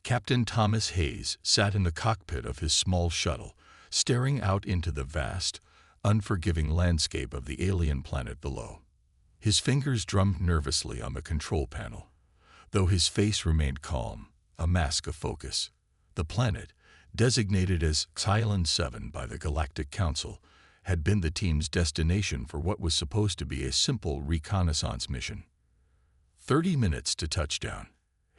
Captain Thomas Hayes sat in the cockpit of his small shuttle, staring out into the vast, unforgiving landscape of the alien planet below. His fingers drummed nervously on the control panel, though his face remained calm, a mask of focus. The planet, designated as Xylon 7 by the Galactic Council, had been the team's destination for what was supposed to be a simple reconnaissance mission. 30 minutes to touchdown.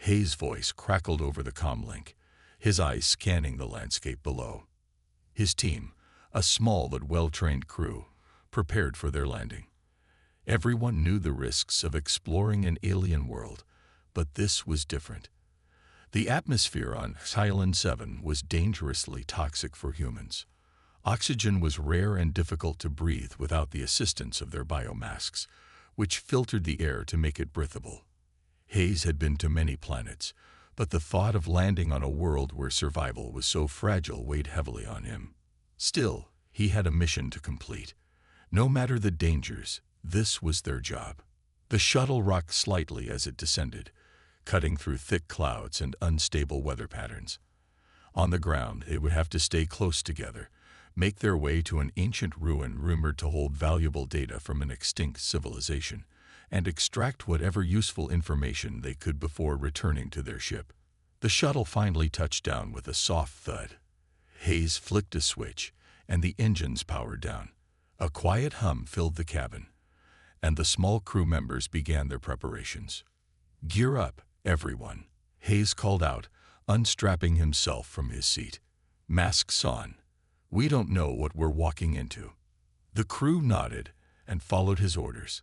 Hayes' voice crackled over the comlink, his eyes scanning the landscape below. His team, a small but well-trained crew, prepared for their landing. Everyone knew the risks of exploring an alien world, but this was different. The atmosphere on Xylon 7 was dangerously toxic for humans. Oxygen was rare and difficult to breathe without the assistance of their biomasks, which filtered the air to make it breathable. Hayes had been to many planets, but the thought of landing on a world where survival was so fragile weighed heavily on him. Still, he had a mission to complete. No matter the dangers, this was their job. The shuttle rocked slightly as it descended, cutting through thick clouds and unstable weather patterns. On the ground, they would have to stay close together, make their way to an ancient ruin rumored to hold valuable data from an extinct civilization, and extract whatever useful information they could before returning to their ship. The shuttle finally touched down with a soft thud. Hayes flicked a switch, and the engines powered down. A quiet hum filled the cabin, and the small crew members began their preparations. "Gear up, everyone," Hayes called out, unstrapping himself from his seat. "Masks on. We don't know what we're walking into." The crew nodded and followed his orders.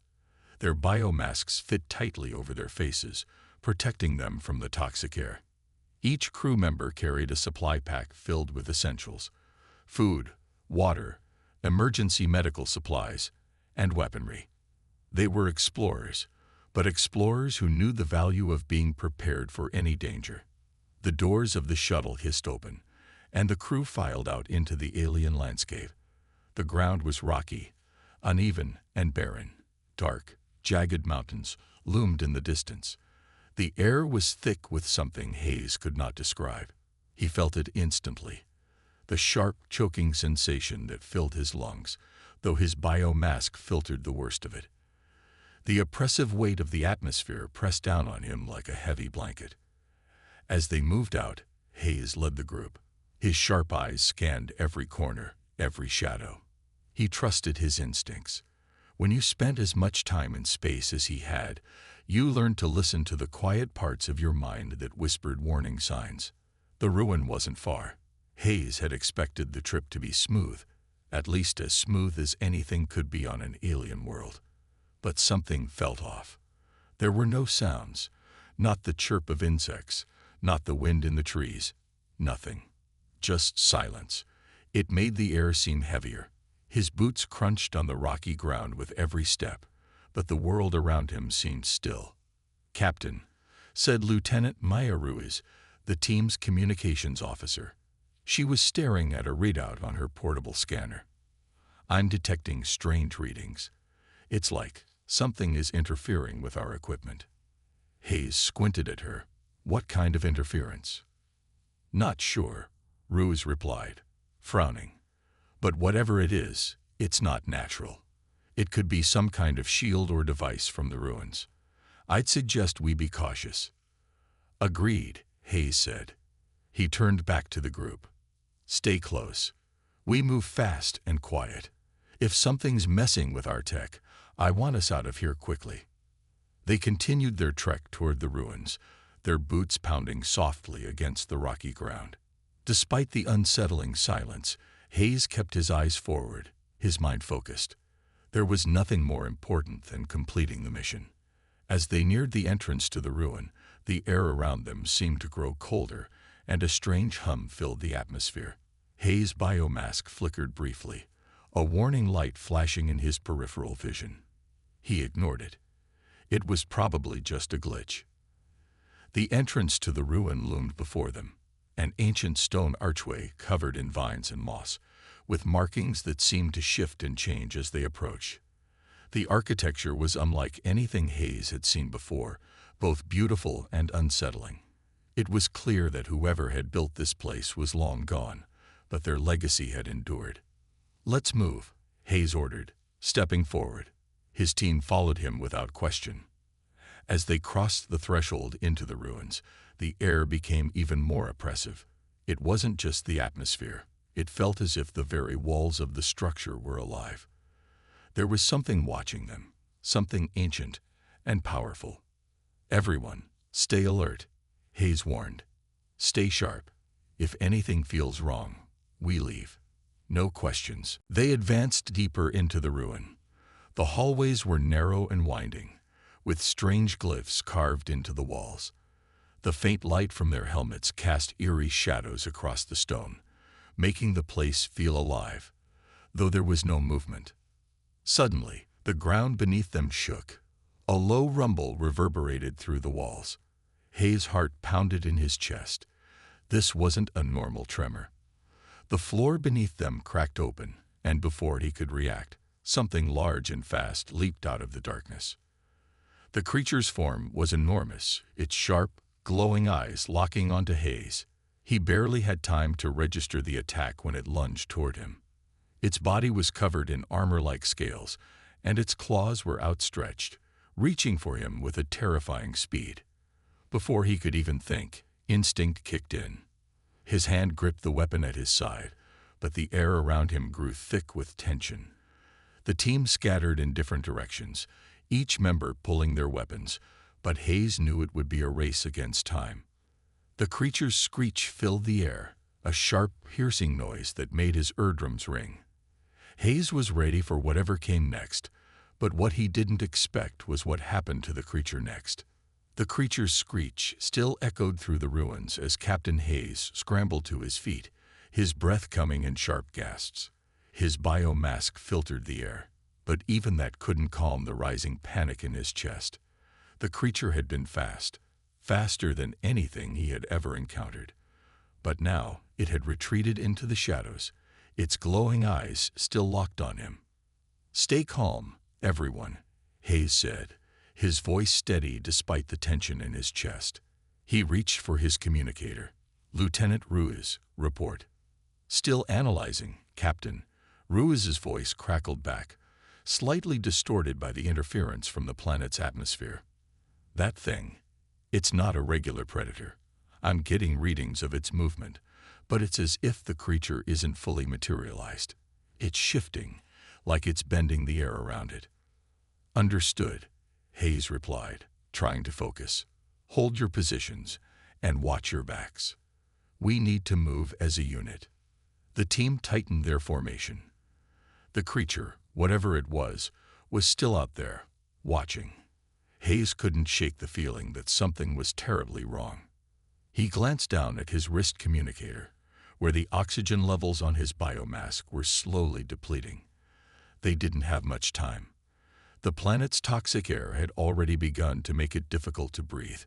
Their biomasks fit tightly over their faces, protecting them from the toxic air. Each crew member carried a supply pack filled with essentials: food, water, emergency medical supplies, and weaponry. They were explorers, but explorers who knew the value of being prepared for any danger. The doors of the shuttle hissed open, and the crew filed out into the alien landscape. The ground was rocky, uneven, and barren. Dark, jagged mountains loomed in the distance. The air was thick with something Hayes could not describe. He felt it instantly, the sharp, choking sensation that filled his lungs, though his biomask filtered the worst of it. The oppressive weight of the atmosphere pressed down on him like a heavy blanket. As they moved out, Hayes led the group. His sharp eyes scanned every corner, every shadow. He trusted his instincts. When you spent as much time in space as he had, you learned to listen to the quiet parts of your mind that whispered warning signs. The ruin wasn't far. Hayes had expected the trip to be smooth, at least as smooth as anything could be on an alien world. But something felt off. There were no sounds, not the chirp of insects, not the wind in the trees, nothing. Just silence. It made the air seem heavier. His boots crunched on the rocky ground with every step, but the world around him seemed still. "Captain," said Lieutenant Maya Ruiz, the team's communications officer. She was staring at a readout on her portable scanner. "I'm detecting strange readings. It's like something is interfering with our equipment." Hayes squinted at her. "What kind of interference?" "Not sure," Ruiz replied, frowning. "But whatever it is, it's not natural. It could be some kind of shield or device from the ruins. I'd suggest we be cautious." "Agreed," Hayes said. He turned back to the group. "Stay close. We move fast and quiet. If something's messing with our tech, I want us out of here quickly." They continued their trek toward the ruins, their boots pounding softly against the rocky ground. Despite the unsettling silence, Hayes kept his eyes forward, his mind focused. There was nothing more important than completing the mission. As they neared the entrance to the ruin, the air around them seemed to grow colder, and a strange hum filled the atmosphere. Hayes' biomask flickered briefly, a warning light flashing in his peripheral vision. He ignored it. It was probably just a glitch. The entrance to the ruin loomed before them, an ancient stone archway covered in vines and moss, with markings that seemed to shift and change as they approached. The architecture was unlike anything Hayes had seen before, both beautiful and unsettling. It was clear that whoever had built this place was long gone, but their legacy had endured. "Let's move," Hayes ordered, stepping forward. His team followed him without question. As they crossed the threshold into the ruins, the air became even more oppressive. It wasn't just the atmosphere. It felt as if the very walls of the structure were alive. There was something watching them, something ancient and powerful. "Everyone, stay alert," Hayes warned. "Stay sharp. If anything feels wrong, we leave. No questions." They advanced deeper into the ruin. The hallways were narrow and winding, with strange glyphs carved into the walls. The faint light from their helmets cast eerie shadows across the stone, making the place feel alive, though there was no movement. Suddenly, the ground beneath them shook. A low rumble reverberated through the walls. Hayes' heart pounded in his chest. This wasn't a normal tremor. The floor beneath them cracked open, and before he could react, something large and fast leaped out of the darkness. The creature's form was enormous, its sharp, glowing eyes locking onto Hayes. He barely had time to register the attack when it lunged toward him. Its body was covered in armor-like scales, and its claws were outstretched, reaching for him with a terrifying speed. Before he could even think, instinct kicked in. His hand gripped the weapon at his side, but the air around him grew thick with tension. The team scattered in different directions, each member pulling their weapons, but Hayes knew it would be a race against time. The creature's screech filled the air, a sharp, piercing noise that made his eardrums ring. Hayes was ready for whatever came next, but what he didn't expect was what happened to the creature next. The creature's screech still echoed through the ruins as Captain Hayes scrambled to his feet, his breath coming in sharp gasps. His biomask filtered the air, but even that couldn't calm the rising panic in his chest. The creature had been fast, faster than anything he had ever encountered. But now it had retreated into the shadows, its glowing eyes still locked on him. "Stay calm, everyone," Hayes said, his voice steady despite the tension in his chest. He reached for his communicator. "Lieutenant Ruiz, report." "Still analyzing, Captain." Ruiz's voice crackled back, slightly distorted by the interference from the planet's atmosphere. "That thing, it's not a regular predator. I'm getting readings of its movement, but it's as if the creature isn't fully materialized. It's shifting, like it's bending the air around it." "Understood," Hayes replied, trying to focus. "Hold your positions and watch your backs. We need to move as a unit." The team tightened their formation. The creature, whatever it was still out there, watching. Hayes couldn't shake the feeling that something was terribly wrong. He glanced down at his wrist communicator, where the oxygen levels on his biomask were slowly depleting. They didn't have much time. The planet's toxic air had already begun to make it difficult to breathe,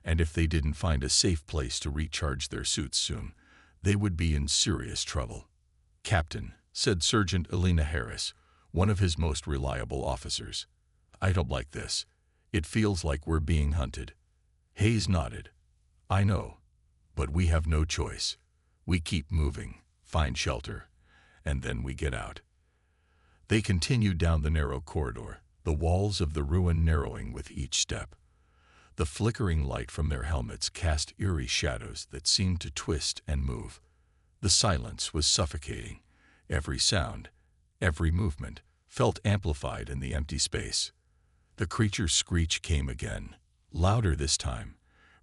and if they didn't find a safe place to recharge their suits soon, they would be in serious trouble. "Captain," said Sergeant Elena Harris, one of his most reliable officers, "I don't like this. It feels like we're being hunted." Hayes nodded. "I know, but we have no choice. We keep moving, find shelter, and then we get out." They continued down the narrow corridor, the walls of the ruin narrowing with each step. The flickering light from their helmets cast eerie shadows that seemed to twist and move. The silence was suffocating. Every sound, every movement, felt amplified in the empty space. The creature's screech came again, louder this time,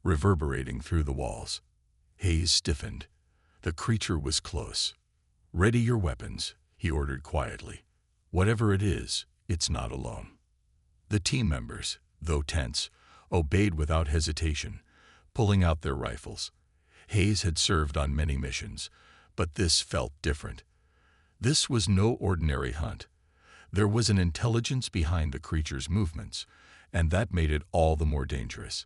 reverberating through the walls. Hayes stiffened. The creature was close. "Ready your weapons," he ordered quietly. "Whatever it is, it's not alone." The team members, though tense, obeyed without hesitation, pulling out their rifles. Hayes had served on many missions, but this felt different. This was no ordinary hunt. There was an intelligence behind the creature's movements, and that made it all the more dangerous.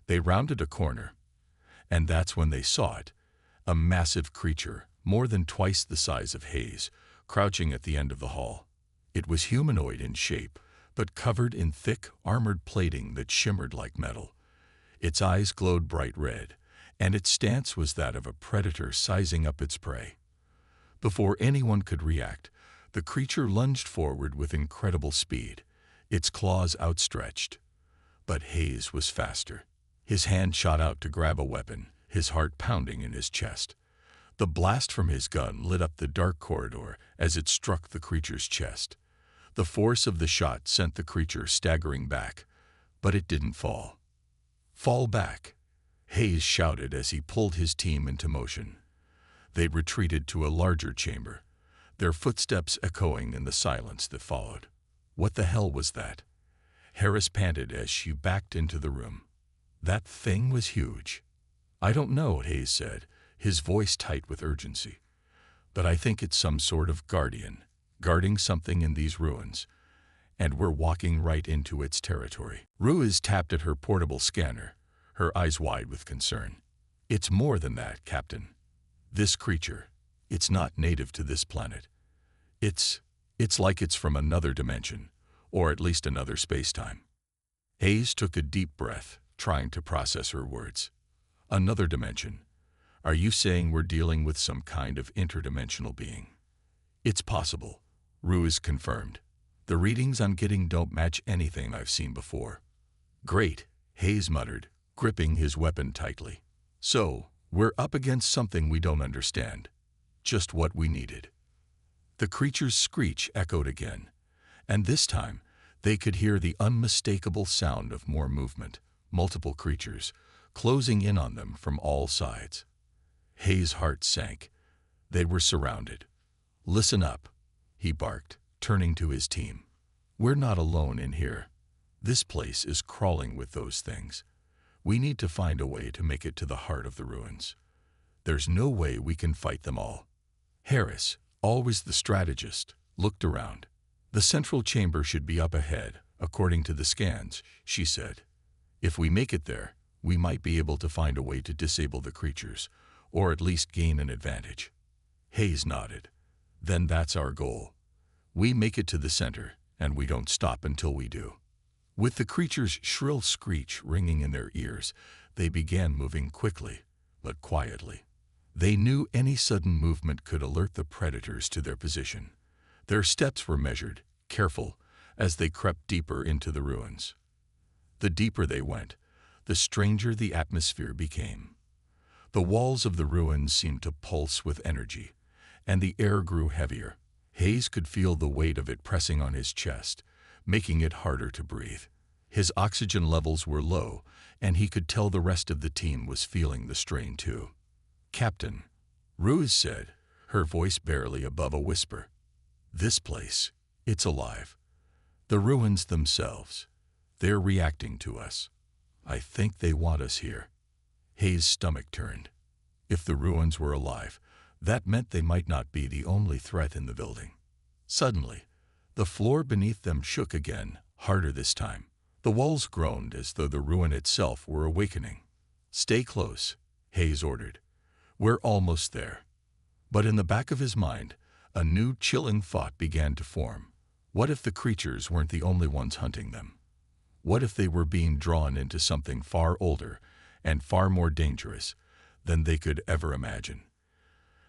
They rounded a corner, and that's when they saw it, a massive creature, more than twice the size of Hayes, crouching at the end of the hall. It was humanoid in shape, but covered in thick, armored plating that shimmered like metal. Its eyes glowed bright red, and its stance was that of a predator sizing up its prey. Before anyone could react, the creature lunged forward with incredible speed, its claws outstretched. But Hayes was faster. His hand shot out to grab a weapon, his heart pounding in his chest. The blast from his gun lit up the dark corridor as it struck the creature's chest. The force of the shot sent the creature staggering back, but it didn't fall. "Fall back," Hayes shouted as he pulled his team into motion. They retreated to a larger chamber, their footsteps echoing in the silence that followed. What the hell was that? Harris panted as she backed into the room. That thing was huge. "I don't know," Hayes said, his voice tight with urgency. "But I think it's some sort of guardian, guarding something in these ruins, and we're walking right into its territory." Ruiz tapped at her portable scanner, her eyes wide with concern. "It's more than that, Captain. This creature, it's not native to this planet. It's like it's from another dimension, or at least another space-time." Hayes took a deep breath, trying to process her words. "Another dimension? Are you saying we're dealing with some kind of interdimensional being?" "It's possible," Ruiz confirmed. "The readings I'm getting don't match anything I've seen before." "Great," Hayes muttered, gripping his weapon tightly. "So, we're up against something we don't understand. Just what we needed." The creature's screech echoed again, and this time they could hear the unmistakable sound of more movement, multiple creatures, closing in on them from all sides. Hayes' heart sank. They were surrounded. "Listen up," he barked, turning to his team. "We're not alone in here. This place is crawling with those things. We need to find a way to make it to the heart of the ruins. There's no way we can fight them all." Harris, always the strategist, looked around. "The central chamber should be up ahead, according to the scans," she said. "If we make it there, we might be able to find a way to disable the creatures, or at least gain an advantage." Hayes nodded. "Then that's our goal. We make it to the center, and we don't stop until we do." With the creature's shrill screech ringing in their ears, they began moving quickly, but quietly. They knew any sudden movement could alert the predators to their position. Their steps were measured, careful, as they crept deeper into the ruins. The deeper they went, the stranger the atmosphere became. The walls of the ruins seemed to pulse with energy, and the air grew heavier. Hayes could feel the weight of it pressing on his chest, making it harder to breathe. His oxygen levels were low, and he could tell the rest of the team was feeling the strain too. "Captain," Ruiz said, her voice barely above a whisper. "This place, it's alive. The ruins themselves, they're reacting to us. I think they want us here." Hayes' stomach turned. If the ruins were alive, that meant they might not be the only threat in the building. Suddenly, the floor beneath them shook again, harder this time. The walls groaned as though the ruin itself were awakening. "Stay close," Hayes ordered. "We're almost there." But in the back of his mind, a new chilling thought began to form. What if the creatures weren't the only ones hunting them? What if they were being drawn into something far older and far more dangerous than they could ever imagine?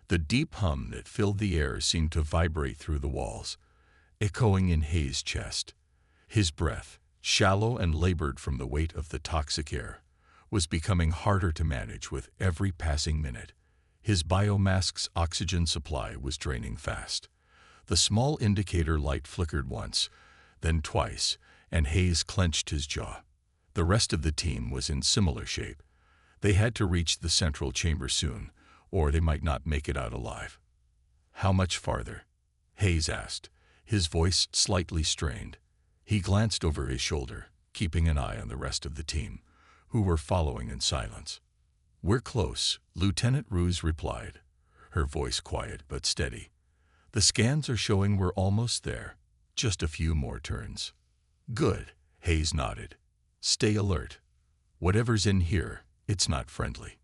The deep hum that filled the air seemed to vibrate through the walls, echoing in Hayes' chest. His breath, shallow and labored from the weight of the toxic air, was becoming harder to manage with every passing minute. His biomask's oxygen supply was draining fast. The small indicator light flickered once, then twice, and Hayes clenched his jaw. The rest of the team was in similar shape. They had to reach the central chamber soon, or they might not make it out alive. "How much farther?" Hayes asked, his voice slightly strained. He glanced over his shoulder, keeping an eye on the rest of the team, who were following in silence. "We're close," Lieutenant Ruiz replied, her voice quiet but steady. "The scans are showing we're almost there. Just a few more turns." "Good," Hayes nodded. "Stay alert. Whatever's in here, it's not friendly."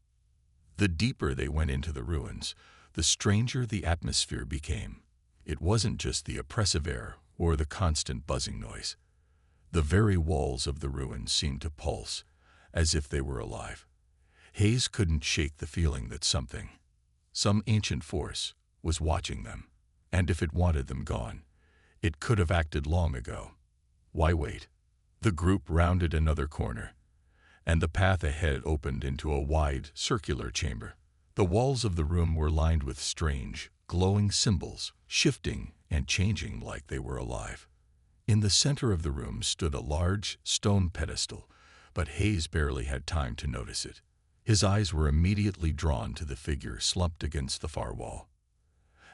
The deeper they went into the ruins, the stranger the atmosphere became. It wasn't just the oppressive air or the constant buzzing noise. The very walls of the ruins seemed to pulse, as if they were alive. Hayes couldn't shake the feeling that some ancient force, was watching them, and if it wanted them gone, it could have acted long ago. Why wait? The group rounded another corner, and the path ahead opened into a wide, circular chamber. The walls of the room were lined with strange, glowing symbols, shifting and changing like they were alive. In the center of the room stood a large, stone pedestal, but Hayes barely had time to notice it. His eyes were immediately drawn to the figure slumped against the far wall.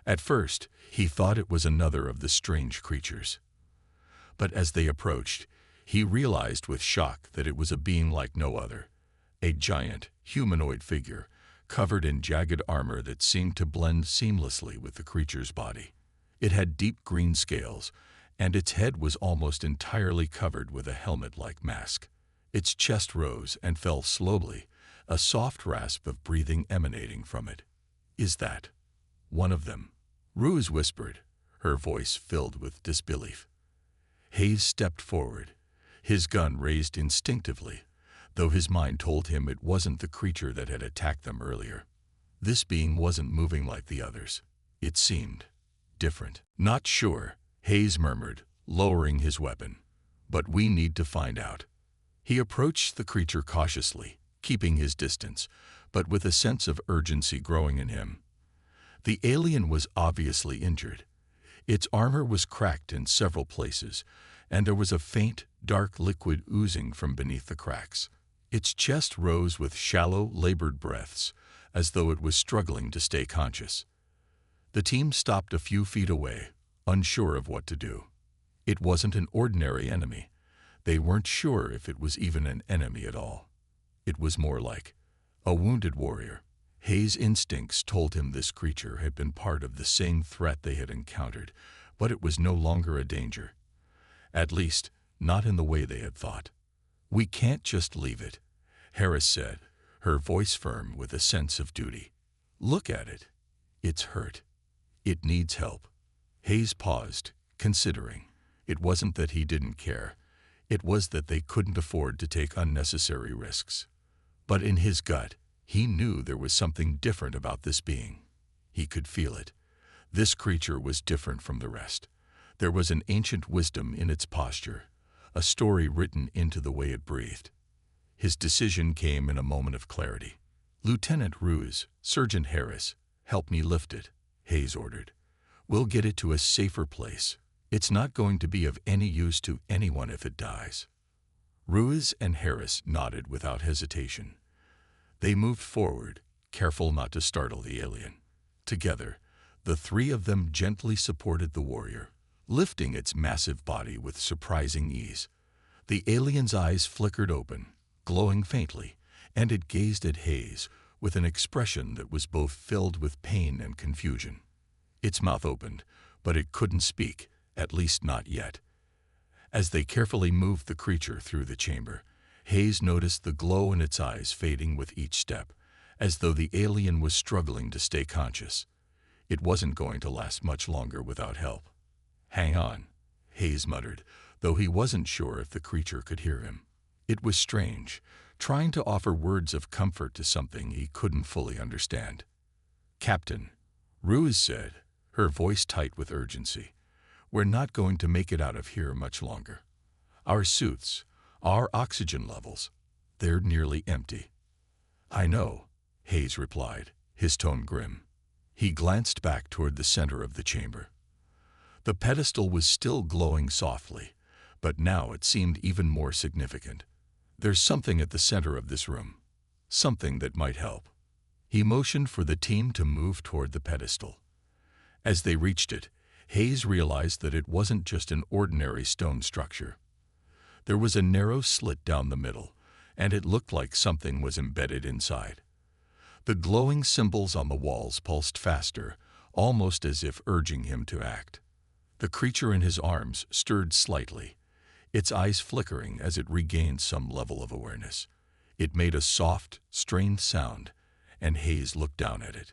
At first, he thought it was another of the strange creatures. But as they approached, he realized with shock that it was a being like no other, a giant, humanoid figure, covered in jagged armor that seemed to blend seamlessly with the creature's body. It had deep green scales, and its head was almost entirely covered with a helmet-like mask. Its chest rose and fell slowly, a soft rasp of breathing emanating from it. "Is that one of them?" Ruse whispered, her voice filled with disbelief. Hayes stepped forward, his gun raised instinctively, though his mind told him it wasn't the creature that had attacked them earlier. This being wasn't moving like the others. It seemed different. "Not sure," Hayes murmured, lowering his weapon. "But we need to find out." He approached the creature cautiously, keeping his distance, but with a sense of urgency growing in him. The alien was obviously injured. Its armor was cracked in several places, and there was a faint, dark liquid oozing from beneath the cracks. Its chest rose with shallow, labored breaths, as though it was struggling to stay conscious. The team stopped a few feet away, unsure of what to do. It wasn't an ordinary enemy. They weren't sure if it was even an enemy at all. It was more like a wounded warrior. Hayes' instincts told him this creature had been part of the same threat they had encountered, but it was no longer a danger. At least, not in the way they had thought. "We can't just leave it," Harris said, her voice firm with a sense of duty. "Look at it. It's hurt. It needs help." Hayes paused, considering. It wasn't that he didn't care. It was that they couldn't afford to take unnecessary risks. But in his gut, he knew there was something different about this being. He could feel it. This creature was different from the rest. There was an ancient wisdom in its posture, a story written into the way it breathed. His decision came in a moment of clarity. "Lieutenant Ruse, Sergeant Harris, help me lift it," Hayes ordered. "We'll get it to a safer place. It's not going to be of any use to anyone if it dies." Ruse and Harris nodded without hesitation. They moved forward, careful not to startle the alien. Together, the three of them gently supported the warrior, lifting its massive body with surprising ease. The alien's eyes flickered open, glowing faintly, and it gazed at Hayes with an expression that was both filled with pain and confusion. Its mouth opened, but it couldn't speak, at least not yet. As they carefully moved the creature through the chamber, Hayes noticed the glow in its eyes fading with each step, as though the alien was struggling to stay conscious. It wasn't going to last much longer without help. "Hang on," Hayes muttered, though he wasn't sure if the creature could hear him. It was strange, trying to offer words of comfort to something he couldn't fully understand. "Captain," Ruse said, her voice tight with urgency, "we're not going to make it out of here much longer. Our suits, our oxygen levels, they're nearly empty." "I know," Hayes replied, his tone grim. He glanced back toward the center of the chamber. The pedestal was still glowing softly, but now it seemed even more significant. "There's something at the center of this room. Something that might help." He motioned for the team to move toward the pedestal. As they reached it, Hayes realized that it wasn't just an ordinary stone structure. There was a narrow slit down the middle, and it looked like something was embedded inside. The glowing symbols on the walls pulsed faster, almost as if urging him to act. The creature in his arms stirred slightly, its eyes flickering as it regained some level of awareness. It made a soft, strained sound, and Hayes looked down at it.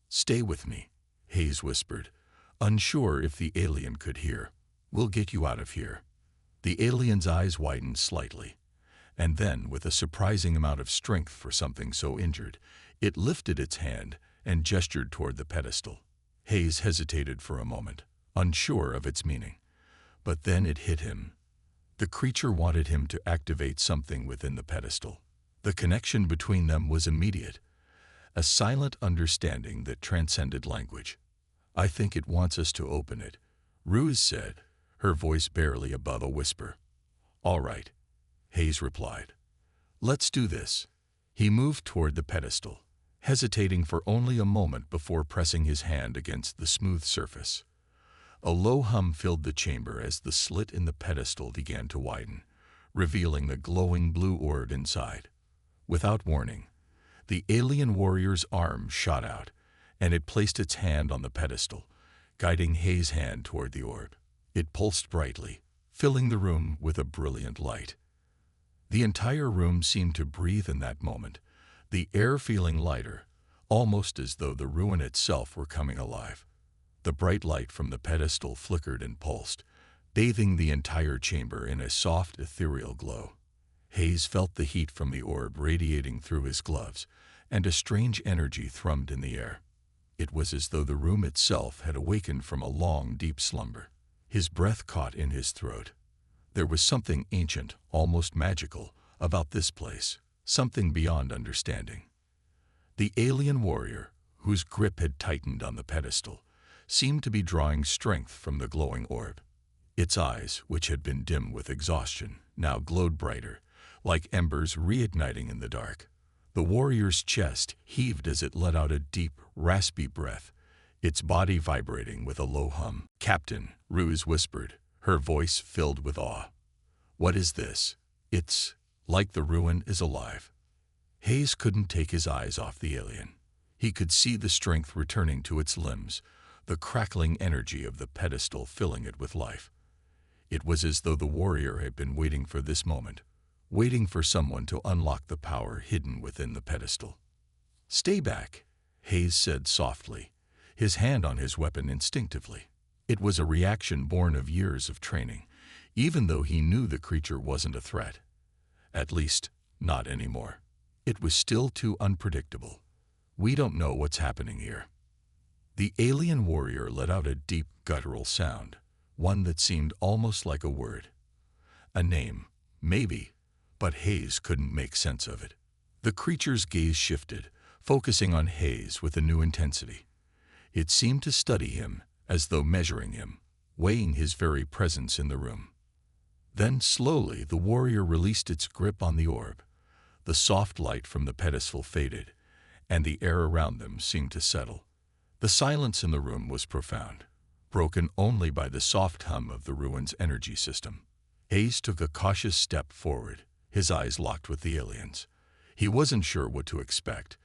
"Stay with me," Hayes whispered, unsure if the alien could hear. "We'll get you out of here." The alien's eyes widened slightly, And then, with a surprising amount of strength for something so injured, it lifted its hand and gestured toward the pedestal. Hayes hesitated for a moment, unsure of its meaning. But then it hit him. The creature wanted him to activate something within the pedestal. The connection between them was immediate, a silent understanding that transcended language. "I think it wants us to open it," Ruse said, her voice barely above a whisper. "All right," Hayes replied. "Let's do this." He moved toward the pedestal, hesitating for only a moment before pressing his hand against the smooth surface. A low hum filled the chamber as the slit in the pedestal began to widen, revealing the glowing blue orb inside. Without warning, the alien warrior's arm shot out, and it placed its hand on the pedestal, guiding Hayes' hand toward the orb. It pulsed brightly, filling the room with a brilliant light. The entire room seemed to breathe in that moment, the air feeling lighter, almost as though the ruin itself were coming alive. The bright light from the pedestal flickered and pulsed, bathing the entire chamber in a soft, ethereal glow. Hayes felt the heat from the orb radiating through his gloves, and a strange energy thrummed in the air. It was as though the room itself had awakened from a long, deep slumber. His breath caught in his throat. There was something ancient, almost magical, about this place, something beyond understanding. The alien warrior, whose grip had tightened on the pedestal, seemed to be drawing strength from the glowing orb. Its eyes, which had been dim with exhaustion, now glowed brighter, like embers reigniting in the dark. The warrior's chest heaved as it let out a deep, raspy breath, its body vibrating with a low hum. "Captain," Ruse whispered, her voice filled with awe. "What is this? It's like the ruin is alive." Hayes couldn't take his eyes off the alien. He could see the strength returning to its limbs, the crackling energy of the pedestal filling it with life. It was as though the warrior had been waiting for this moment, waiting for someone to unlock the power hidden within the pedestal. "Stay back," Hayes said softly, his hand on his weapon instinctively. It was a reaction born of years of training, even though he knew the creature wasn't a threat. At least, not anymore. It was still too unpredictable. "We don't know what's happening here." The alien warrior let out a deep, guttural sound, one that seemed almost like a word. A name, maybe, but Hayes couldn't make sense of it. The creature's gaze shifted, focusing on Hayes with a new intensity. It seemed to study him, as though measuring him, weighing his very presence in the room. Then, slowly, the warrior released its grip on the orb. The soft light from the pedestal faded, and the air around them seemed to settle. The silence in the room was profound, broken only by the soft hum of the ruin's energy system. Hayes took a cautious step forward, his eyes locked with the alien's. He wasn't sure what to expect,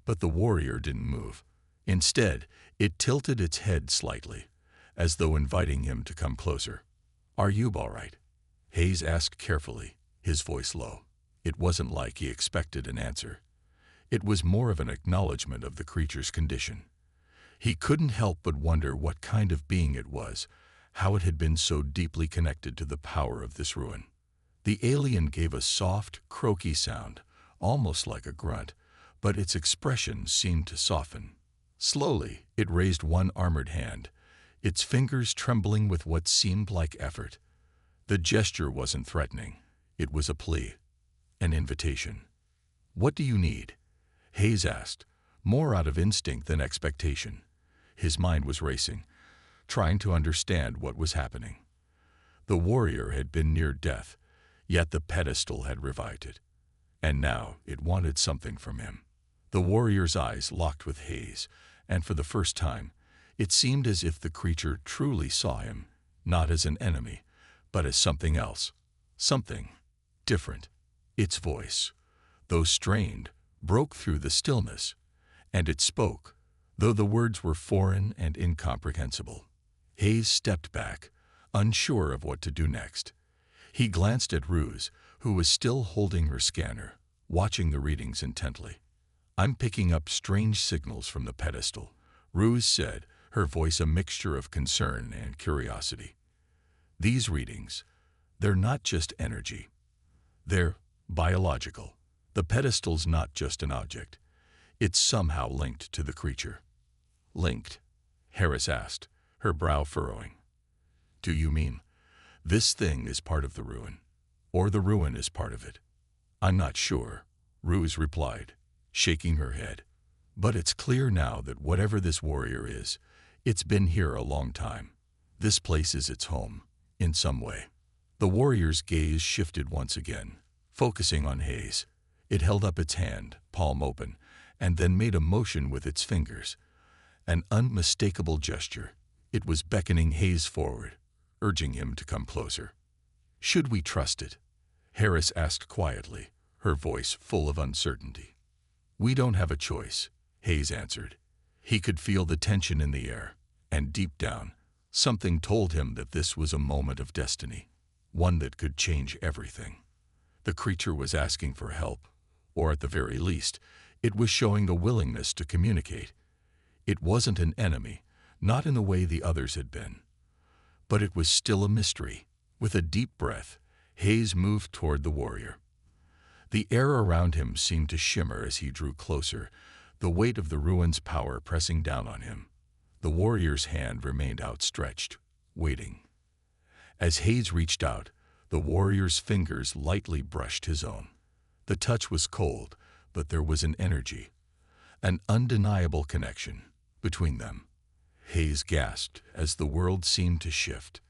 but the warrior didn't move. Instead, it tilted its head slightly, as though inviting him to come closer. "Are you all right?" Hayes asked carefully, his voice low. It wasn't like he expected an answer. It was more of an acknowledgement of the creature's condition. He couldn't help but wonder what kind of being it was, how it had been so deeply connected to the power of this ruin. The alien gave a soft, croaky sound, almost like a grunt, but its expression seemed to soften. Slowly, it raised one armored hand, its fingers trembling with what seemed like effort. The gesture wasn't threatening. It was a plea, an invitation. "What do you need?" Hayes asked, more out of instinct than expectation. His mind was racing, trying to understand what was happening. The warrior had been near death, yet the pedestal had revived it. And now it wanted something from him. The warrior's eyes locked with Hayes, and for the first time, it seemed as if the creature truly saw him, not as an enemy, but as something else, something different. Its voice, though strained, broke through the stillness, and it spoke, though the words were foreign and incomprehensible. Hayes stepped back, unsure of what to do next. He glanced at Ruse, who was still holding her scanner, watching the readings intently. "I'm picking up strange signals from the pedestal," Ruse said, her voice a mixture of concern and curiosity. "These readings, they're not just energy. They're Biological. The pedestal's not just an object. It's somehow linked to the creature. Linked? Harris asked, her brow furrowing. Do you mean this thing is part of the ruin? Or the ruin is part of it? I'm not sure, Ruse replied, shaking her head. But it's clear now that whatever this warrior is, it's been here a long time. This place is its home, in some way. The warrior's gaze shifted once again, focusing on Hayes. It held up its hand, palm open, and then made a motion with its fingers. An unmistakable gesture. It was beckoning Hayes forward, urging him to come closer. Should we trust it? Harris asked quietly, her voice full of uncertainty. We don't have a choice, Hayes answered. He could feel the tension in the air, and deep down, something told him that this was a moment of destiny, one that could change everything. The creature was asking for help, or at the very least, it was showing a willingness to communicate. It wasn't an enemy, not in the way the others had been. But it was still a mystery. With a deep breath, Hayes moved toward the warrior. The air around him seemed to shimmer as he drew closer, the weight of the ruin's power pressing down on him. The warrior's hand remained outstretched, waiting. As Hayes reached out, the warrior's fingers lightly brushed his own. The touch was cold, but there was an energy, an undeniable connection between them. Hayes gasped as the world seemed to shift.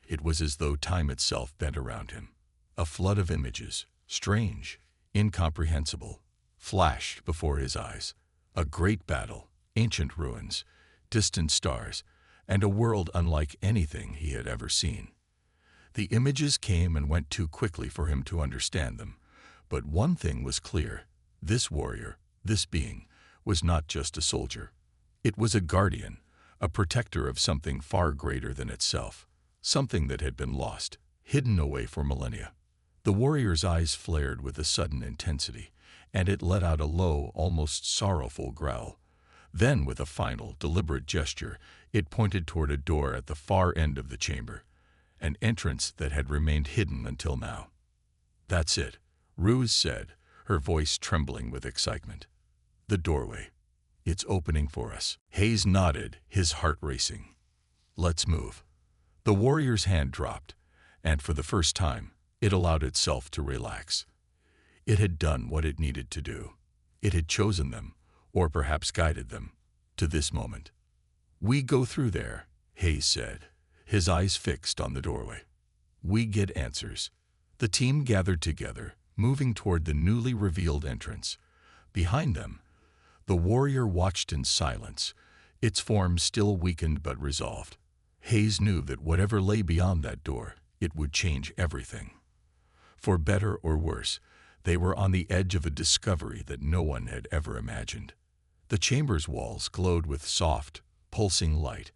It was as though time itself bent around him. A flood of images, strange, incomprehensible, flashed before his eyes. A great battle, ancient ruins, distant stars, and a world unlike anything he had ever seen. The images came and went too quickly for him to understand them. But one thing was clear. This warrior, this being, was not just a soldier. It was a guardian, a protector of something far greater than itself, something that had been lost, hidden away for millennia. The warrior's eyes flared with a sudden intensity, and it let out a low, almost sorrowful growl. Then, with a final, deliberate gesture, it pointed toward a door at the far end of the chamber, an entrance that had remained hidden until now. That's it, Ruse said, her voice trembling with excitement. The doorway. It's opening for us. Hayes nodded, his heart racing. Let's move. The warrior's hand dropped, and for the first time, it allowed itself to relax. It had done what it needed to do. It had chosen them, or perhaps guided them, to this moment. We go through there, Hayes said, his eyes fixed on the doorway. We get answers. The team gathered together, moving toward the newly revealed entrance. Behind them, the warrior watched in silence, its form still weakened but resolved. Hayes knew that whatever lay beyond that door, it would change everything. For better or worse, they were on the edge of a discovery that no one had ever imagined. The chamber's walls glowed with soft, pulsing light,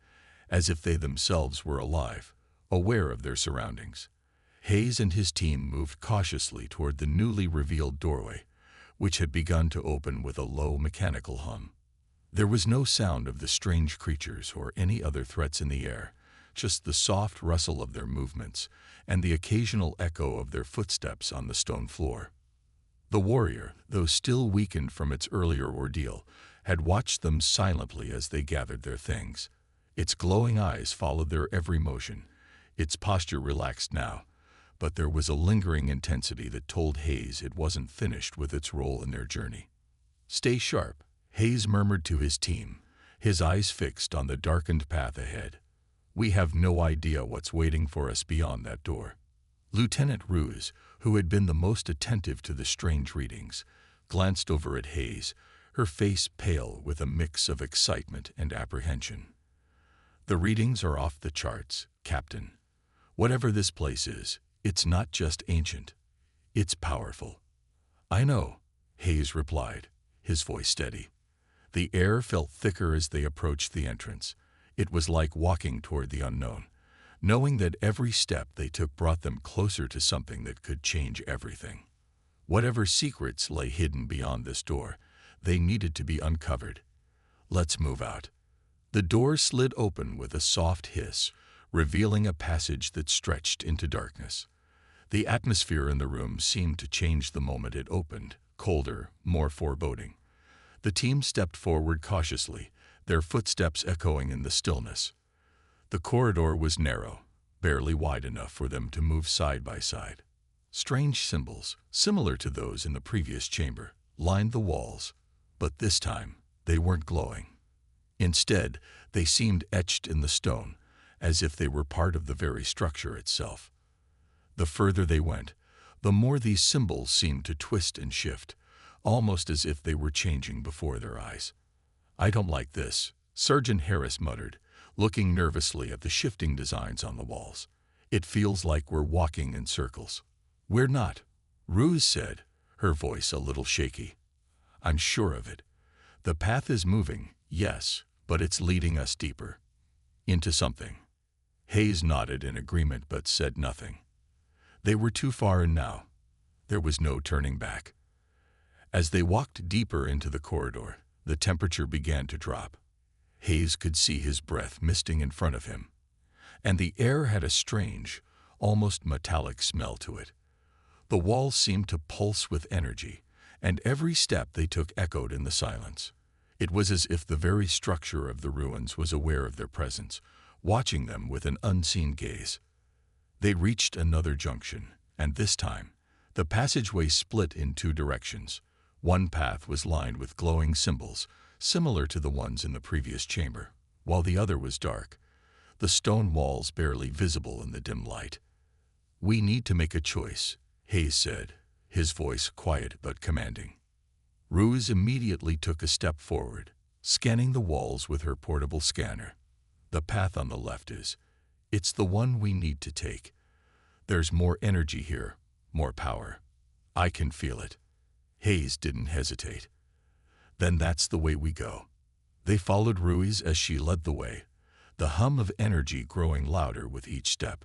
as if they themselves were alive, aware of their surroundings. Hayes and his team moved cautiously toward the newly revealed doorway, which had begun to open with a low mechanical hum. There was no sound of the strange creatures or any other threats in the air, just the soft rustle of their movements and the occasional echo of their footsteps on the stone floor. The warrior, though still weakened from its earlier ordeal, had watched them silently as they gathered their things. Its glowing eyes followed their every motion. Its posture relaxed now, but there was a lingering intensity that told Hayes it wasn't finished with its role in their journey. Stay sharp, Hayes murmured to his team, his eyes fixed on the darkened path ahead. We have no idea what's waiting for us beyond that door. Lieutenant Ruse, who had been the most attentive to the strange readings, glanced over at Hayes, her face pale with a mix of excitement and apprehension. The readings are off the charts, Captain. Whatever this place is, it's not just ancient. It's powerful. I know, Hayes replied, his voice steady. The air felt thicker as they approached the entrance. It was like walking toward the unknown, knowing that every step they took brought them closer to something that could change everything. Whatever secrets lay hidden beyond this door, they needed to be uncovered. Let's move out. The door slid open with a soft hiss, revealing a passage that stretched into darkness. The atmosphere in the room seemed to change the moment it opened, colder, more foreboding. The team stepped forward cautiously, their footsteps echoing in the stillness. The corridor was narrow, barely wide enough for them to move side by side. Strange symbols, similar to those in the previous chamber, lined the walls, but this time they weren't glowing. Instead, they seemed etched in the stone, as if they were part of the very structure itself. The further they went, the more these symbols seemed to twist and shift, almost as if they were changing before their eyes. "I don't like this," Sergeant Harris muttered, looking nervously at the shifting designs on the walls. "It feels like we're walking in circles." "We're not," Ruse said, her voice a little shaky. "I'm sure of it. The path is moving, yes, but it's leading us deeper. Into something." Hayes nodded in agreement but said nothing. They were too far in now. There was no turning back. As they walked deeper into the corridor, the temperature began to drop. Hayes could see his breath misting in front of him, and the air had a strange, almost metallic smell to it. The walls seemed to pulse with energy, and every step they took echoed in the silence. It was as if the very structure of the ruins was aware of their presence, watching them with an unseen gaze. They reached another junction, and this time, the passageway split in two directions. One path was lined with glowing symbols, similar to the ones in the previous chamber, while the other was dark, the stone walls barely visible in the dim light. "We need to make a choice," Hayes said, his voice quiet but commanding. Ruse immediately took a step forward, scanning the walls with her portable scanner. "The path on the left it's the one we need to take. There's more energy here, more power. I can feel it." Hayes didn't hesitate. "Then that's the way we go." They followed Ruiz as she led the way, the hum of energy growing louder with each step.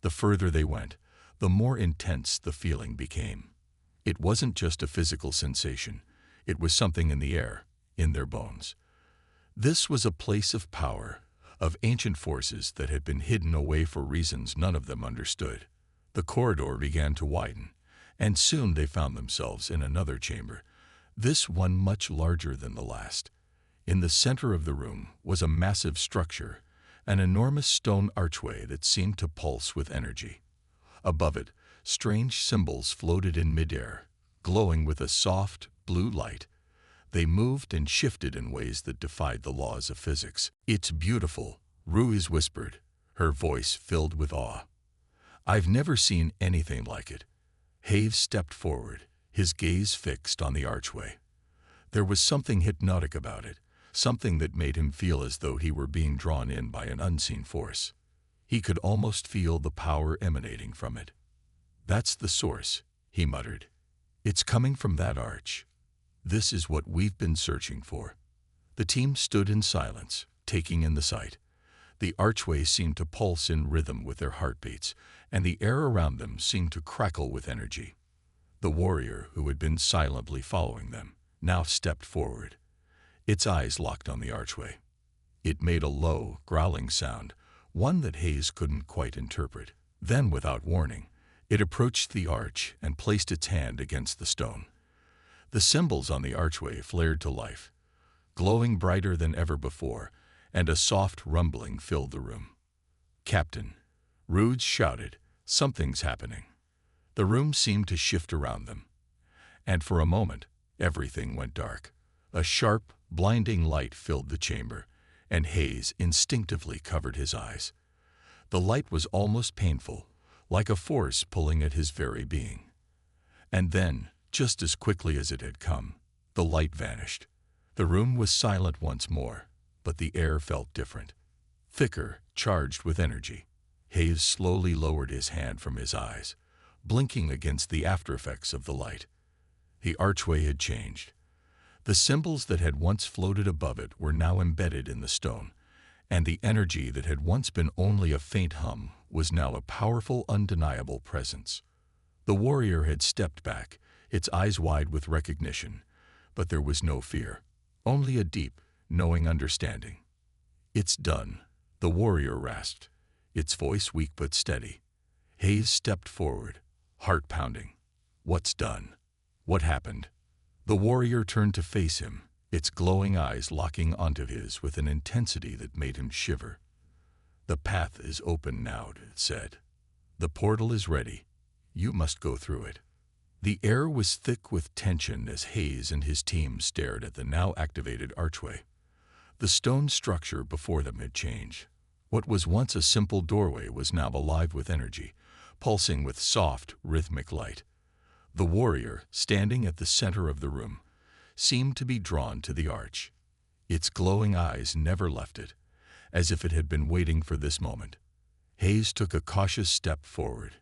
The further they went, the more intense the feeling became. It wasn't just a physical sensation, it was something in the air, in their bones. This was a place of power, of ancient forces that had been hidden away for reasons none of them understood. The corridor began to widen, and soon they found themselves in another chamber, this one much larger than the last. In the center of the room was a massive structure, an enormous stone archway that seemed to pulse with energy. Above it, strange symbols floated in midair, glowing with a soft, blue light. They moved and shifted in ways that defied the laws of physics. "It's beautiful," Ruiz whispered, her voice filled with awe. "I've never seen anything like it." Hayes stepped forward, his gaze fixed on the archway. There was something hypnotic about it, something that made him feel as though he were being drawn in by an unseen force. He could almost feel the power emanating from it. "That's the source," he muttered. "It's coming from that arch. This is what we've been searching for." The team stood in silence, taking in the sight. The archway seemed to pulse in rhythm with their heartbeats, and the air around them seemed to crackle with energy. The warrior, who had been silently following them, now stepped forward. Its eyes locked on the archway. It made a low, growling sound, one that Hayes couldn't quite interpret. Then, without warning, it approached the arch and placed its hand against the stone. The symbols on the archway flared to life, glowing brighter than ever before, and a soft rumbling filled the room. "Captain," Ruse shouted, "something's happening." The room seemed to shift around them, and for a moment, everything went dark. A sharp, blinding light filled the chamber, and Hayes instinctively covered his eyes. The light was almost painful, like a force pulling at his very being. And then, just as quickly as it had come, the light vanished. The room was silent once more, but the air felt different, thicker, charged with energy. Hayes slowly lowered his hand from his eyes, blinking against the aftereffects of the light. The archway had changed. The symbols that had once floated above it were now embedded in the stone, and the energy that had once been only a faint hum was now a powerful, undeniable presence. The warrior had stepped back, its eyes wide with recognition, but there was no fear, only a deep, knowing understanding. "It's done," the warrior rasped, its voice weak but steady. Hayes stepped forward, heart pounding. What's done? What happened? The warrior turned to face him, its glowing eyes locking onto his with an intensity that made him shiver. The path is open now, it said. The portal is ready. You must go through it. The air was thick with tension as Hayes and his team stared at the now activated archway. The stone structure before them had changed. What was once a simple doorway was now alive with energy, pulsing with soft, rhythmic light. The warrior, standing at the center of the room, seemed to be drawn to the arch. Its glowing eyes never left it, as if it had been waiting for this moment. Hayes took a cautious step forward,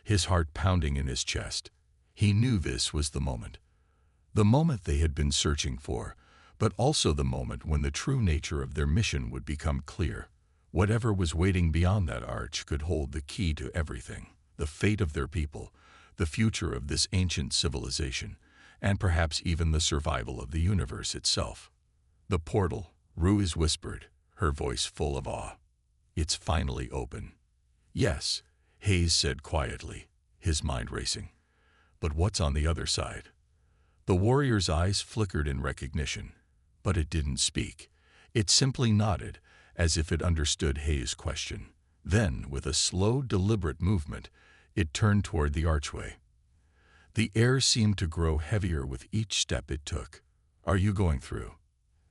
his heart pounding in his chest. He knew this was the moment they had been searching for, but also the moment when the true nature of their mission would become clear. Whatever was waiting beyond that arch could hold the key to everything: the fate of their people, the future of this ancient civilization, and perhaps even the survival of the universe itself. The portal, Ruiz whispered, her voice full of awe. It's finally open. Yes, Hayes said quietly, his mind racing. But what's on the other side? The warrior's eyes flickered in recognition, but it didn't speak. It simply nodded, as if it understood Hayes' question. Then, with a slow, deliberate movement, it turned toward the archway. The air seemed to grow heavier with each step it took. Are you going through?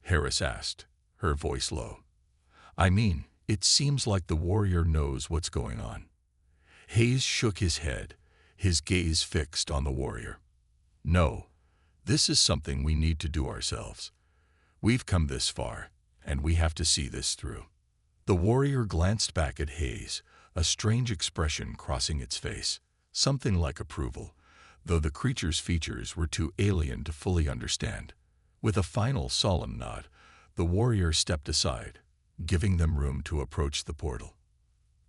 Harris asked, her voice low. I mean, it seems like the warrior knows what's going on. Hayes shook his head, his gaze fixed on the warrior. No, this is something we need to do ourselves. We've come this far, and we have to see this through. The warrior glanced back at Hayes, a strange expression crossing its face, something like approval, though the creature's features were too alien to fully understand. With a final solemn nod, the warrior stepped aside, giving them room to approach the portal.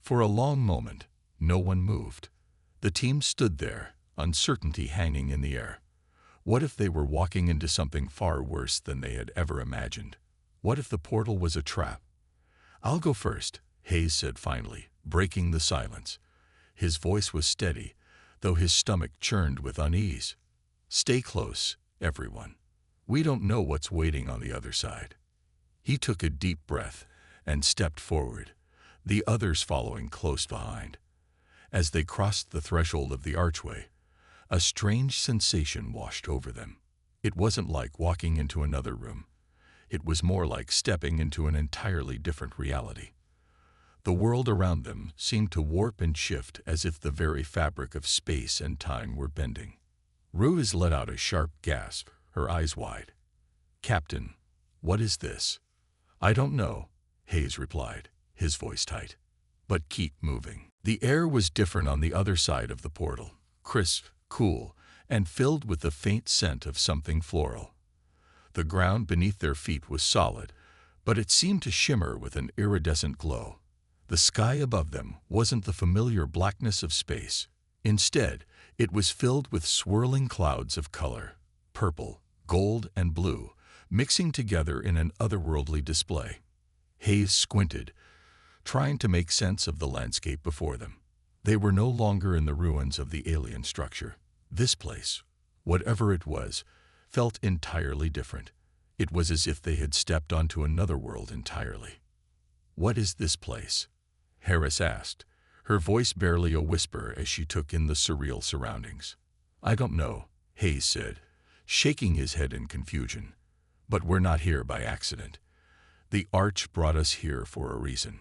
For a long moment, no one moved. The team stood there, uncertainty hanging in the air. What if they were walking into something far worse than they had ever imagined? What if the portal was a trap? I'll go first, Hayes said finally, breaking the silence. His voice was steady, though his stomach churned with unease. Stay close, everyone. We don't know what's waiting on the other side. He took a deep breath and stepped forward, the others following close behind. As they crossed the threshold of the archway, a strange sensation washed over them. It wasn't like walking into another room. It was more like stepping into an entirely different reality. The world around them seemed to warp and shift as if the very fabric of space and time were bending. Ruiz let out a sharp gasp, her eyes wide. Captain, what is this? I don't know, Hayes replied, his voice tight. But keep moving. The air was different on the other side of the portal, crisp, cool, and filled with the faint scent of something floral. The ground beneath their feet was solid, but it seemed to shimmer with an iridescent glow. The sky above them wasn't the familiar blackness of space. Instead, it was filled with swirling clouds of color, purple, gold, and blue, mixing together in an otherworldly display. Hayes squinted, trying to make sense of the landscape before them. They were no longer in the ruins of the alien structure. This place, whatever it was, felt entirely different. It was as if they had stepped onto another world entirely. What is this place? Harris asked, her voice barely a whisper as she took in the surreal surroundings. I don't know, Hayes said, shaking his head in confusion. But we're not here by accident. The arch brought us here for a reason.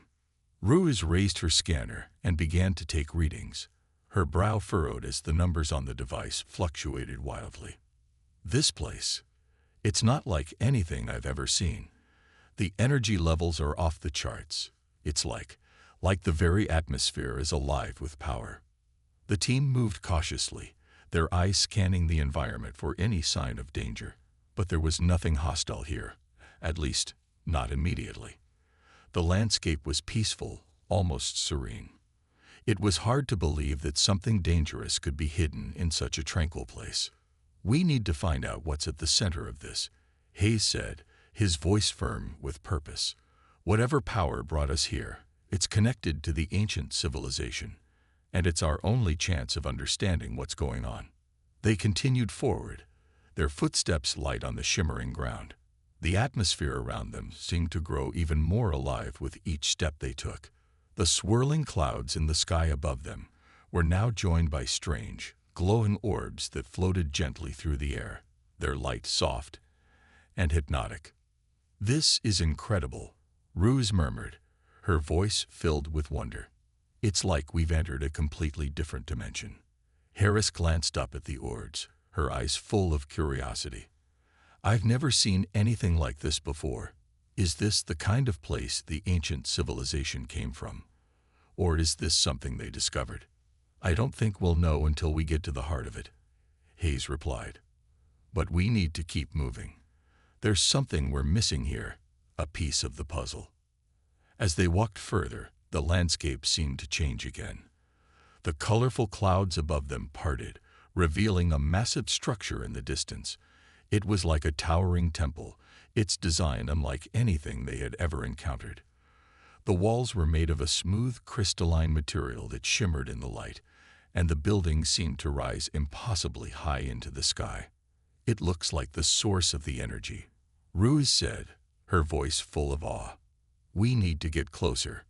Ruiz raised her scanner and began to take readings. Her brow furrowed as the numbers on the device fluctuated wildly. This place, it's not like anything I've ever seen. The energy levels are off the charts. It's like the very atmosphere is alive with power. The team moved cautiously, their eyes scanning the environment for any sign of danger. But there was nothing hostile here, at least not immediately. The landscape was peaceful, almost serene. It was hard to believe that something dangerous could be hidden in such a tranquil place. We need to find out what's at the center of this, Hayes said, his voice firm with purpose. Whatever power brought us here, it's connected to the ancient civilization, and it's our only chance of understanding what's going on." They continued forward, their footsteps light on the shimmering ground. The atmosphere around them seemed to grow even more alive with each step they took. The swirling clouds in the sky above them were now joined by strange, glowing orbs that floated gently through the air, their light soft and hypnotic. "This is incredible," Ruse murmured, her voice filled with wonder. "It's like we've entered a completely different dimension." Harris glanced up at the orbs, her eyes full of curiosity. "I've never seen anything like this before. Is this the kind of place the ancient civilization came from? Or is this something they discovered?" "I don't think we'll know until we get to the heart of it," Hayes replied. "But we need to keep moving. There's something we're missing here, a piece of the puzzle." As they walked further, the landscape seemed to change again. The colorful clouds above them parted, revealing a massive structure in the distance. It was like a towering temple, its design unlike anything they had ever encountered. The walls were made of a smooth, crystalline material that shimmered in the light, and the building seemed to rise impossibly high into the sky. "It looks like the source of the energy," Ruse said, her voice full of awe. "We need to get closer."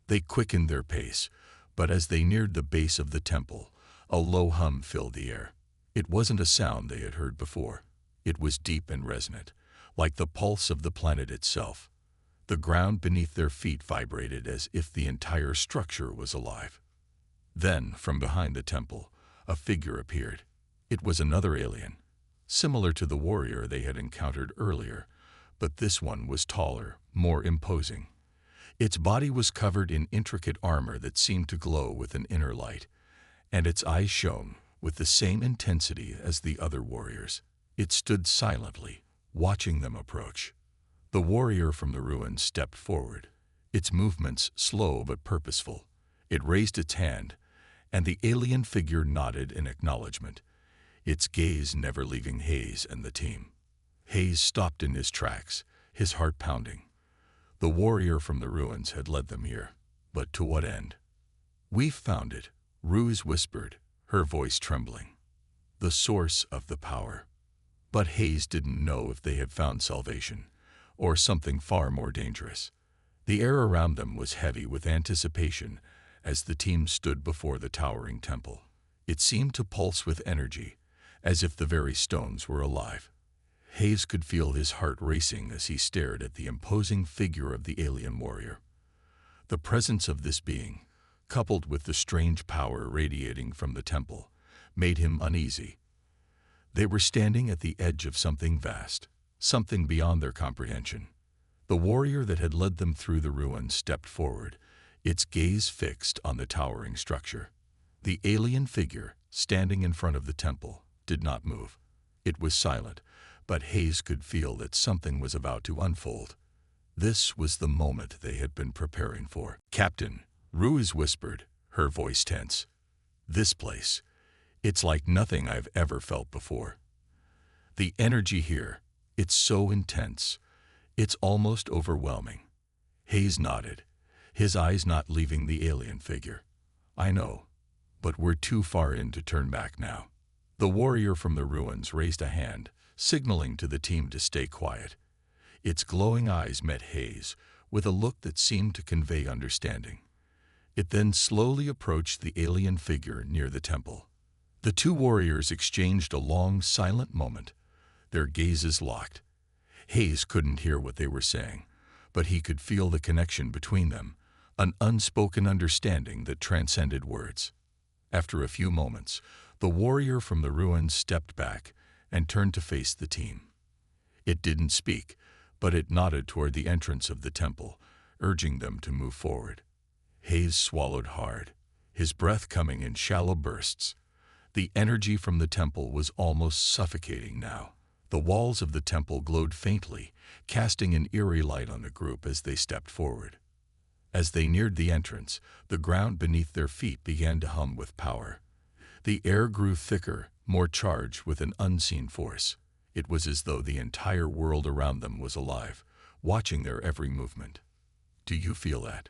They quickened their pace, but as they neared the base of the temple, a low hum filled the air. It wasn't a sound they had heard before. It was deep and resonant, like the pulse of the planet itself. The ground beneath their feet vibrated as if the entire structure was alive. Then, from behind the temple, a figure appeared. It was another alien, similar to the warrior they had encountered earlier, but this one was taller, more imposing. Its body was covered in intricate armor that seemed to glow with an inner light, and its eyes shone with the same intensity as the other warriors. It stood silently, watching them approach. The warrior from the ruins stepped forward, its movements slow but purposeful. It raised its hand, and the alien figure nodded in acknowledgement, its gaze never leaving Hayes and the team. Hayes stopped in his tracks, his heart pounding. The warrior from the ruins had led them here, but to what end? "We've found it," Ruse whispered, her voice trembling. "The source of the power." But Hayes didn't know if they had found salvation, or something far more dangerous. The air around them was heavy with anticipation as the team stood before the towering temple. It seemed to pulse with energy, as if the very stones were alive. Hayes could feel his heart racing as he stared at the imposing figure of the alien warrior. The presence of this being, coupled with the strange power radiating from the temple, made him uneasy. They were standing at the edge of something vast, something beyond their comprehension. The warrior that had led them through the ruins stepped forward, its gaze fixed on the towering structure. The alien figure, standing in front of the temple, did not move. It was silent, but Hayes could feel that something was about to unfold. This was the moment they had been preparing for. "Captain," Ruse whispered, her voice tense. "This place, it's like nothing I've ever felt before. The energy here, it's so intense, it's almost overwhelming." Hayes nodded, his eyes not leaving the alien figure. "I know, but we're too far in to turn back now." The warrior from the ruins raised a hand, signaling to the team to stay quiet. Its glowing eyes met Hayes with a look that seemed to convey understanding. It then slowly approached the alien figure near the temple. The two warriors exchanged a long, silent moment, their gazes locked. Hayes couldn't hear what they were saying, but he could feel the connection between them, an unspoken understanding that transcended words. After a few moments, the warrior from the ruins stepped back and turned to face the team. It didn't speak, but it nodded toward the entrance of the temple, urging them to move forward. Hayes swallowed hard, his breath coming in shallow bursts. The energy from the temple was almost suffocating now. The walls of the temple glowed faintly, casting an eerie light on the group as they stepped forward. As they neared the entrance, the ground beneath their feet began to hum with power. The air grew thicker, more charged with an unseen force. It was as though the entire world around them was alive, watching their every movement. "Do you feel that?"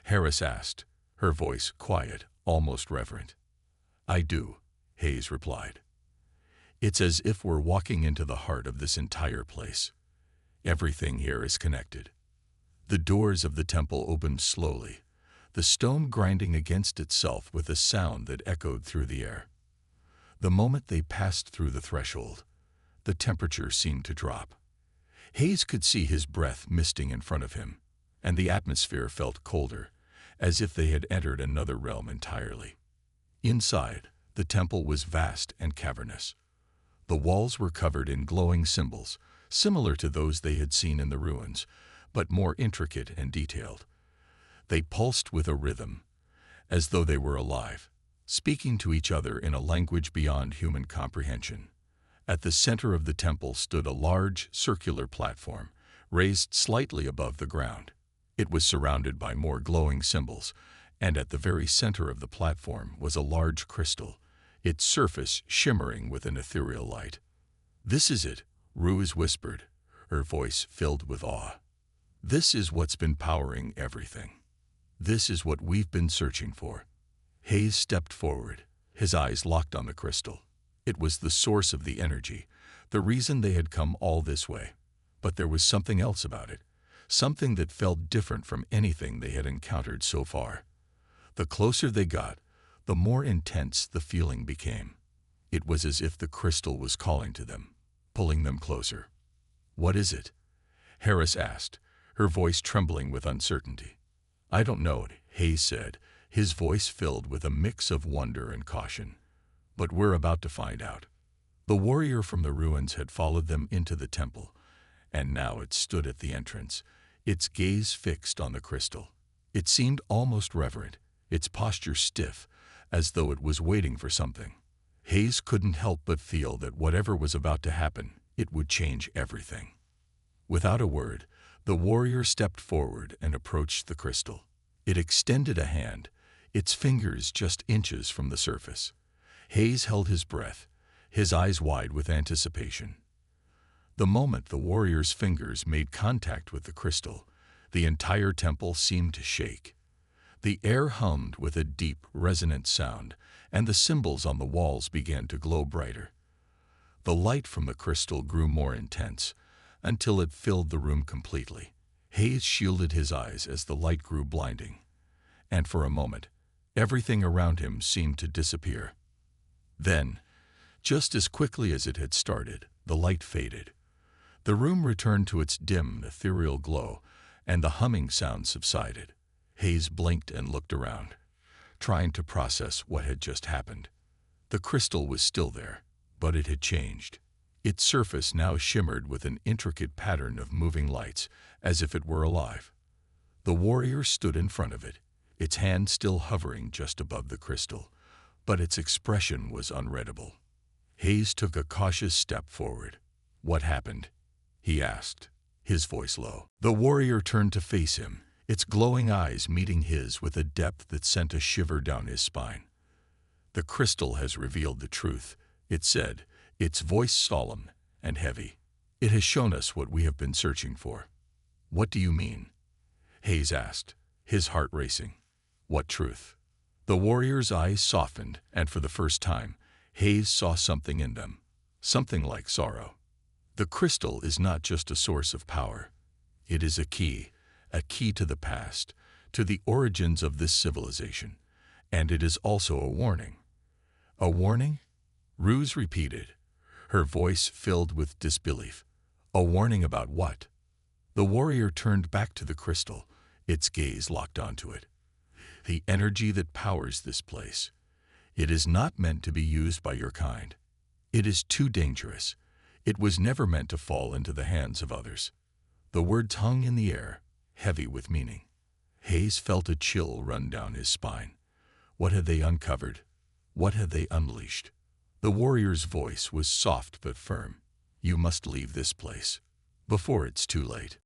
Harris asked, her voice quiet, almost reverent. "I do," Hayes replied. "It's as if we're walking into the heart of this entire place. Everything here is connected." The doors of the temple opened slowly, the stone grinding against itself with a sound that echoed through the air. The moment they passed through the threshold, the temperature seemed to drop. Hayes could see his breath misting in front of him, and the atmosphere felt colder, as if they had entered another realm entirely. Inside, the temple was vast and cavernous. The walls were covered in glowing symbols, similar to those they had seen in the ruins, but more intricate and detailed. They pulsed with a rhythm, as though they were alive, speaking to each other in a language beyond human comprehension. At the center of the temple stood a large, circular platform, raised slightly above the ground. It was surrounded by more glowing symbols, and at the very center of the platform was a large crystal, its surface shimmering with an ethereal light. "This is it," Ruse whispered, her voice filled with awe. "This is what's been powering everything. This is what we've been searching for." Hayes stepped forward, his eyes locked on the crystal. It was the source of the energy, the reason they had come all this way. But there was something else about it, something that felt different from anything they had encountered so far. The closer they got, the more intense the feeling became. It was as if the crystal was calling to them, pulling them closer. "What is it?" Harris asked, her voice trembling with uncertainty. "I don't know," Hayes said, his voice filled with a mix of wonder and caution. "But we're about to find out." The warrior from the ruins had followed them into the temple, and now it stood at the entrance, its gaze fixed on the crystal. It seemed almost reverent, its posture stiff, as though it was waiting for something. Hayes couldn't help but feel that whatever was about to happen, it would change everything. Without a word, the warrior stepped forward and approached the crystal. It extended a hand, its fingers just inches from the surface. Hayes held his breath, his eyes wide with anticipation. The moment the warrior's fingers made contact with the crystal, the entire temple seemed to shake. The air hummed with a deep, resonant sound, and the symbols on the walls began to glow brighter. The light from the crystal grew more intense, until it filled the room completely. Hayes shielded his eyes as the light grew blinding, and for a moment, everything around him seemed to disappear. Then, just as quickly as it had started, the light faded. The room returned to its dim, ethereal glow, and the humming sound subsided. Hayes blinked and looked around, trying to process what had just happened. The crystal was still there, but it had changed. Its surface now shimmered with an intricate pattern of moving lights, as if it were alive. The warrior stood in front of it, its hand still hovering just above the crystal, but its expression was unreadable. Hayes took a cautious step forward. "What happened?" he asked, his voice low. The warrior turned to face him, its glowing eyes meeting his with a depth that sent a shiver down his spine. "The crystal has revealed the truth," it said, its voice solemn and heavy. "It has shown us what we have been searching for." "What do you mean?" Hayes asked, his heart racing. "What truth?" The warrior's eyes softened, and for the first time, Hayes saw something in them, something like sorrow. "The crystal is not just a source of power. It is a key to the past, to the origins of this civilization, and it is also a warning." "A warning?" Ruse repeated, her voice filled with disbelief. "A warning about what?" The warrior turned back to the crystal, its gaze locked onto it. "The energy that powers this place. It is not meant to be used by your kind. It is too dangerous. It was never meant to fall into the hands of others." The words hung in the air, heavy with meaning. Hayes felt a chill run down his spine. What had they uncovered? What had they unleashed? The warrior's voice was soft but firm. "You must leave this place, before it's too late."